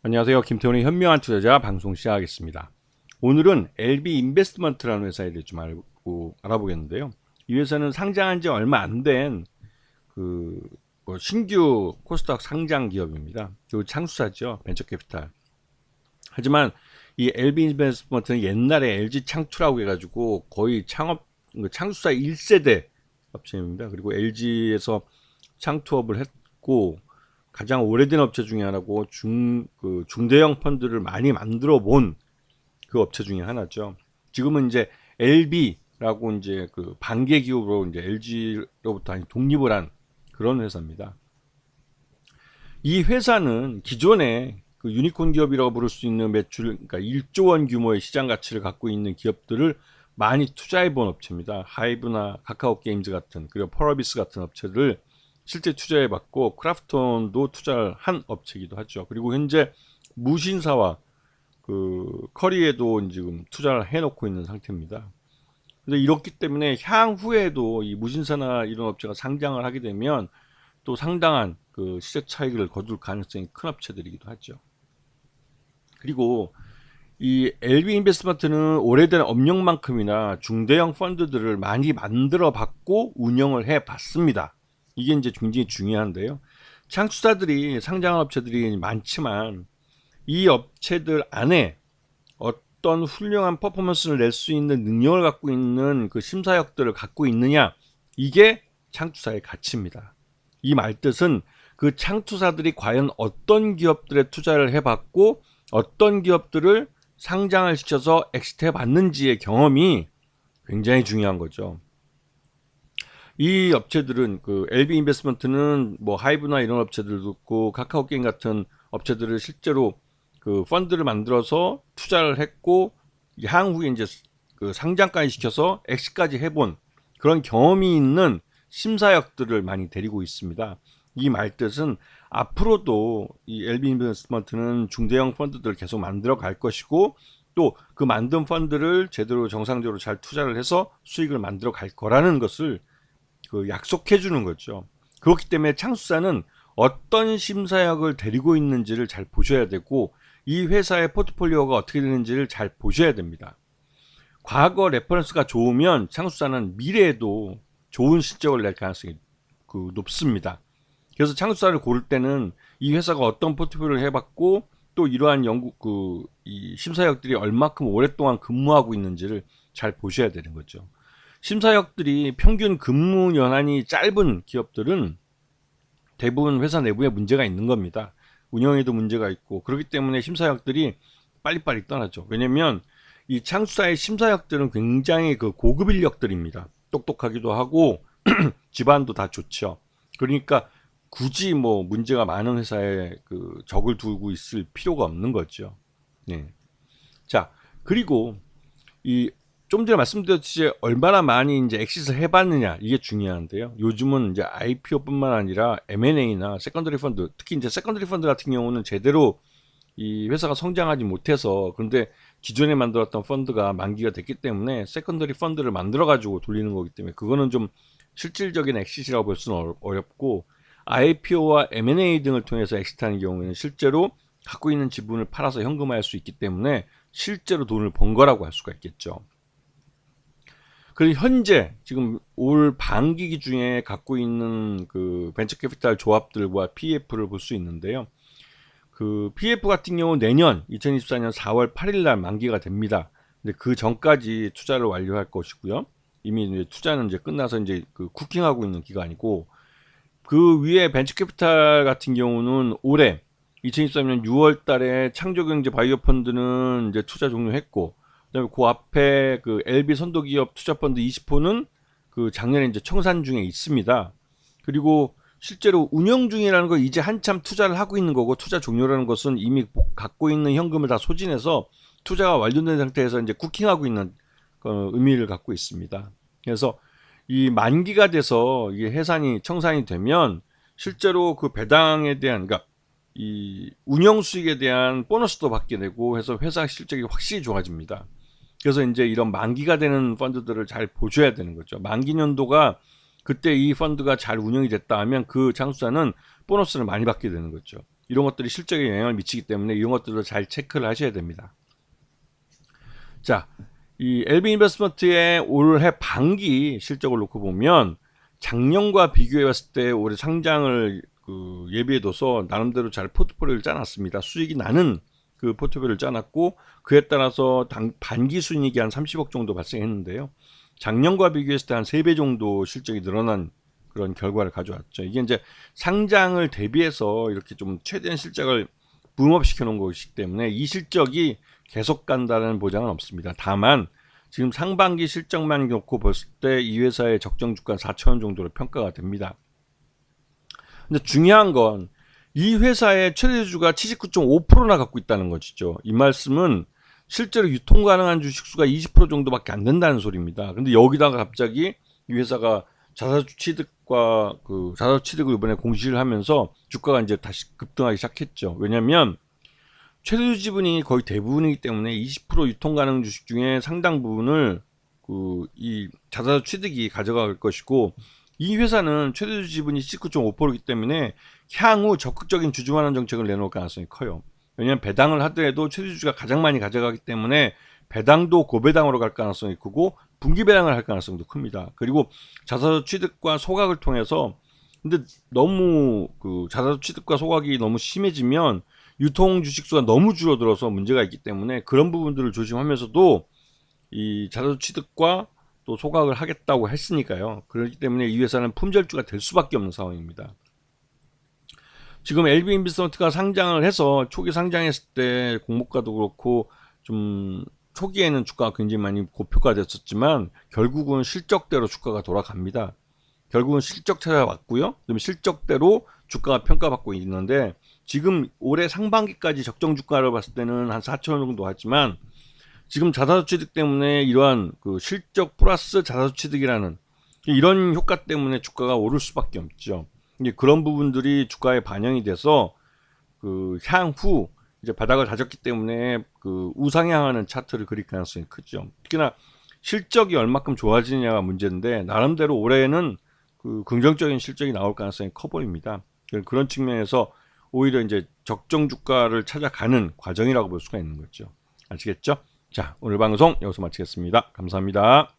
안녕하세요. 김태훈의 현명한 투자자 방송 시작하겠습니다. 오늘은 LB 인베스트먼트라는 회사에 대해 좀 알아보겠는데요. 이 회사는 상장한 지 얼마 안 된 신규 코스닥 상장 기업입니다. 그리고 창수사죠. 벤처캐피탈. 하지만 이 LB 인베스트먼트는 옛날에 LG 창투라고 해가지고 거의 창수사 1세대 업체입니다. 그리고 LG에서 창투업을 했고 가장 오래된 업체 중에 하나고 중대형 펀드를 많이 만들어 본 그 업체 중에 하나죠. 지금은 이제 LB라고 이제 반개 기업으로 이제 LG로부터 독립을 한 그런 회사입니다. 이 회사는 기존에 유니콘 기업이라고 부를 수 있는 매출, 그러니까 1조 원 규모의 시장 가치를 갖고 있는 기업들을 많이 투자해 본 업체입니다. 하이브나 카카오 게임즈 같은, 그리고 펄어비스 같은 업체를 실제 투자해 봤고, 크라프톤도 투자를 한 업체이기도 하죠. 그리고 현재 무신사와 커리에도 지금 투자를 해 놓고 있는 상태입니다. 근데 이렇기 때문에 향후에도 이 무신사나 이런 업체가 상장을 하게 되면 또 상당한 시세 차익을 거둘 가능성이 큰 업체들이기도 하죠. 그리고 이 LB 인베스트먼트는 오래된 업력만큼이나 중대형 펀드들을 많이 만들어 봤고 운영을 해 봤습니다. 이게 이제 굉장히 중요한데요. 창투사들이 상장한 업체들이 많지만 이 업체들 안에 어떤 훌륭한 퍼포먼스를 낼 수 있는 능력을 갖고 있는 심사역들을 갖고 있느냐, 이게 창투사의 가치입니다. 이 말뜻은 그 창투사들이 과연 어떤 기업들에 투자를 해봤고 어떤 기업들을 상장을 시켜서 엑시트해 봤는지의 경험이 굉장히 중요한 거죠. 이 업체들은 LB 인베스트먼트는 뭐 하이브나 이런 업체들도 있고 카카오 게임 같은 업체들을 실제로 펀드를 만들어서 투자를 했고 향후에 이제 상장까지 시켜서 엑시트까지 해본 그런 경험이 있는 심사역들을 많이 데리고 있습니다. 이 말뜻은 앞으로도 이 LB 인베스트먼트는 중대형 펀드들을 계속 만들어 갈 것이고 또 그 만든 펀드를 제대로 정상적으로 잘 투자를 해서 수익을 만들어 갈 거라는 것을 약속해 주는 거죠. 그렇기 때문에 창수사는 어떤 심사역을 데리고 있는지를 잘 보셔야 되고 이 회사의 포트폴리오가 어떻게 되는지를 잘 보셔야 됩니다. 과거 레퍼런스가 좋으면 창수사는 미래에도 좋은 실적을 낼 가능성이 높습니다. 그래서 창수사를 고를 때는 이 회사가 어떤 포트폴리오를 해봤고 또 이러한 이 심사역들이 얼마큼 오랫동안 근무하고 있는지를 잘 보셔야 되는 거죠. 심사역들이 평균 근무 연한이 짧은 기업들은 대부분 회사 내부에 문제가 있는 겁니다. 운영에도 문제가 있고 그렇기 때문에 심사역들이 빨리빨리 떠나죠. 왜냐면 이 창수사의 심사역들은 굉장히 고급 인력들입니다. 똑똑하기도 하고 집안도 다 좋죠. 그러니까 굳이 뭐 문제가 많은 회사에 적을 두고 있을 필요가 없는 거죠. 네. 자, 그리고 좀 전에 말씀드렸듯이 얼마나 많이 이제 엑시트를 해봤느냐, 이게 중요한데요. 요즘은 이제 IPO뿐만 아니라 M&A나 세컨더리 펀드, 특히 이제 세컨더리 펀드 같은 경우는 제대로 이 회사가 성장하지 못해서, 그런데 기존에 만들었던 펀드가 만기가 됐기 때문에 세컨더리 펀드를 만들어 가지고 돌리는 거기 때문에 그거는 좀 실질적인 엑시트라고 볼 수는 어렵고, IPO와 M&A 등을 통해서 엑시트하는 경우에는 실제로 갖고 있는 지분을 팔아서 현금화할 수 있기 때문에 실제로 돈을 번 거라고 할 수가 있겠죠. 그리고 현재 지금 올 반기 중에 갖고 있는 벤처 캐피탈 조합들과 PF를 볼 수 있는데요. PF 같은 경우 내년 2024년 4월 8일 날 만기가 됩니다. 근데 그 전까지 투자를 완료할 것이고요. 이미 이제 투자는 이제 끝나서 이제 쿠킹하고 있는 기간이고, 그 위에 벤처 캐피탈 같은 경우는 올해 2023년 6월 달에 창조경제 바이오 펀드는 이제 투자 종료했고, 그다음에 그 앞에 LB 선도기업 투자펀드 20호는 작년에 이제 청산 중에 있습니다. 그리고 실제로 운영 중이라는 거 이제 한참 투자를 하고 있는 거고, 투자 종료라는 것은 이미 갖고 있는 현금을 다 소진해서 투자가 완료된 상태에서 이제 쿠킹하고 있는 의미를 갖고 있습니다. 그래서 이 만기가 돼서 이게 해산이 청산이 되면 실제로 배당에 대한, 그러니까 이 운영 수익에 대한 보너스도 받게 되고 해서 회사 실적이 확실히 좋아집니다. 그래서 이제 이런 만기가 되는 펀드들을 잘 보셔야 되는 거죠. 만기 년도가 그때 이 펀드가 잘 운영이 됐다 하면 그 창수사는 보너스를 많이 받게 되는 거죠. 이런 것들이 실적에 영향을 미치기 때문에 이런 것들도 잘 체크를 하셔야 됩니다. 자, 이 LB 인베스트먼트의 올해 반기 실적을 놓고 보면 작년과 비교해 봤을 때 올해 상장을 예비해둬서 나름대로 잘 포트폴리오를 짜놨습니다. 수익이 나는 그 포트폴리오를 짜놨고 그에 따라서 반기 순이익이 한 30억 정도 발생했는데요. 작년과 비교했을 때 한 3배 정도 실적이 늘어난 그런 결과를 가져왔죠. 이게 이제 상장을 대비해서 이렇게 좀 최대한 실적을 붐업시켜 놓은 것이기 때문에 이 실적이 계속 간다는 보장은 없습니다. 다만 지금 상반기 실적만 놓고 봤을 때 이 회사의 적정 주가 4,000원 정도로 평가가 됩니다. 근데 중요한 건 이 회사의 최대주가 79.5%나 갖고 있다는 것이죠. 이 말씀은 실제로 유통 가능한 주식수가 20% 정도밖에 안 된다는 소리입니다. 근데 여기다가 갑자기 이 회사가 자사주 취득과 자사주 취득을 이번에 공시를 하면서 주가가 이제 다시 급등하기 시작했죠. 왜냐하면 최대주 지분이 거의 대부분이기 때문에 20% 유통 가능 주식 중에 상당 부분을 이 자사주 취득이 가져갈 것이고 이 회사는 최대주 지분이 19.5%이기 때문에 향후 적극적인 주주 환원 정책을 내놓을 가능성이 커요. 왜냐하면 배당을 하더라도 최대주주가 가장 많이 가져가기 때문에 배당도 고배당으로 갈 가능성이 크고 분기 배당을 할 가능성도 큽니다. 그리고 자사주 취득과 소각을 통해서 근데 너무 자사주 취득과 소각이 너무 심해지면 유통 주식수가 너무 줄어들어서 문제가 있기 때문에 그런 부분들을 조심하면서도 이 자사주 취득과 또 소각을 하겠다고 했으니까요. 그렇기 때문에 이 회사는 품절주가 될 수밖에 없는 상황입니다. 지금 LB 인베스트먼트가 상장을 해서 초기 상장했을 때 공모가도 그렇고 좀 초기에는 주가가 굉장히 많이 고평가됐었지만 결국은 실적대로 주가가 돌아갑니다. 결국은 실적 찾아왔고요. 그다음에 실적대로 주가가 평가받고 있는데 지금 올해 상반기까지 적정 주가를 봤을 때는 한 4,000원 정도 하지만 지금 자사주 취득 때문에 이러한 실적 플러스 자사주 취득이라는 이런 효과 때문에 주가가 오를 수밖에 없죠. 이제 그런 부분들이 주가에 반영이 돼서 향후 이제 바닥을 다졌기 때문에 우상향하는 차트를 그릴 가능성이 크죠. 특히나 실적이 얼마큼 좋아지느냐가 문제인데 나름대로 올해는 긍정적인 실적이 나올 가능성이 커 보입니다. 그런 측면에서 오히려 이제 적정 주가를 찾아가는 과정이라고 볼 수가 있는 거죠. 아시겠죠? 자, 오늘 방송 여기서 마치겠습니다. 감사합니다.